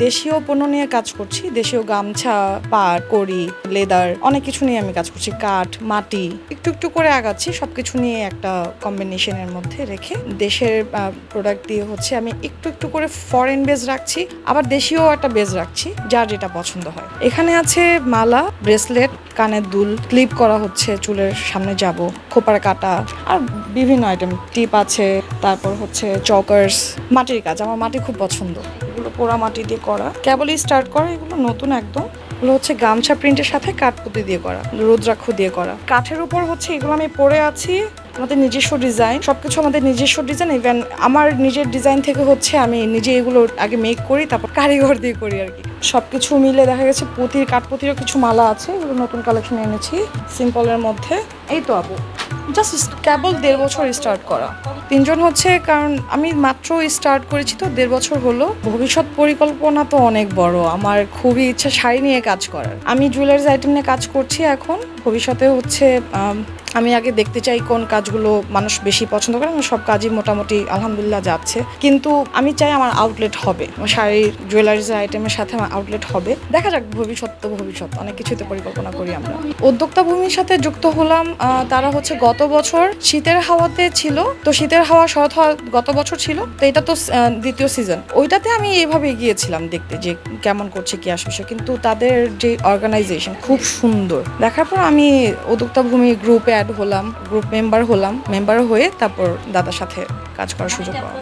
দেশীয় পণ্য নিয়ে কাজ করছি, দেশীয় গামছা, পাট, কড়ি, লেদার, অনেক কিছু নিয়ে আমি কাজ করছি। কাঠ, মাটি, একটু একটু করে আগাচ্ছি, সবকিছু নিয়ে একটা কম্বিনেশনের মধ্যে রেখে দেশের প্রোডাক্ট দিয়ে হচ্ছে আমি একটু একটু করে ফরেন বেজ রাখছি, আবার দেশীয় একটা বেজ রাখছি, যার যেটা পছন্দ হয়। এখানে আছে মালা, ব্রেসলেট, কানের দুল, ক্লিপ করা হচ্ছে, চুলের সামনে যাব, খোপার কাটা, আর বিভিন্ন আইটেম, টিপ আছে, তারপর হচ্ছে চকার্স, মাটির কাজ, আমার মাটি খুব পছন্দ, এগুলো পোড়া মাটি দিয়ে করা, কেবলই স্টার্ট করা, এগুলো নতুন একদম। এগুলো হচ্ছে গামছা প্রিন্টের সাথে কাঠপুতি দিয়ে করা, রুদ্রাক্ষ দিয়ে করা। কাঠের উপর হচ্ছে এগুলো আমি পরে আছি, আমাদের নিজস্ব ডিজাইন, সবকিছু আমাদের নিজস্ব ডিজাইন। ইভেন আমার নিজের ডিজাইন থেকে হচ্ছে আমি নিজে এগুলো আগে মেক করি, তারপর কারিগর দিয়ে করি আর কি। সবকিছু মিলে দেখা গেছে পুঁতির, কাঠপুতিরও কিছু মালা আছে, এগুলো নতুন কালেকশন এনেছি সিম্পলের মধ্যে। এই তো আপু, জাস্ট কেবল 1.5 বছর স্টার্ট করা। 3 জন হচ্ছে, কারণ আমি মাত্র স্টার্ট করেছি তো 1.5 বছর হলো। ভবিষ্যৎ পরিকল্পনা তো অনেক বড়, আমার খুবই ইচ্ছা শাড়ি নিয়ে কাজ করার। আমি জুয়েলারিজ আইটেম নিয়ে কাজ করছি এখন, ভবিষ্যতে হচ্ছে আমি আগে দেখতে চাই কোন কাজগুলো মানুষ বেশি পছন্দ করে। আমার সব কাজই মোটামুটি আলহামদুলিল্লাহ যাচ্ছে, কিন্তু আমি চাই আমার আউটলেট হবে, আমার শাড়ির জুয়েলারিজ আইটেমের সাথে আমার আউটলেট হবে। দেখা যাক, ভবিষ্যৎ তো ভবিষ্যৎ, অনেক কিছুতে পরিকল্পনা করি আমরা। উদ্যোক্তা ভূমির সাথে যুক্ত হলাম, তারা হচ্ছে গত বছর শীতের হাওয়াতে ছিল, তো শীতের হাওয়া শরৎ হাওয়া গত বছর ছিল, তো এটা তো দ্বিতীয় সিজন, ওইটাতে আমি এইভাবে গিয়েছিলাম দেখতে যে কেমন করছে, কি আসবে, কিন্তু তাদের যে অর্গানাইজেশন খুব সুন্দর দেখার পর আমি উদ্যোক্তা ভূমি গ্রুপে অ্যাড হলাম, গ্রুপ মেম্বার হলাম, মেম্বার হয়ে তারপর দাদার সাথে কাজ করার সুযোগ পাওয়া।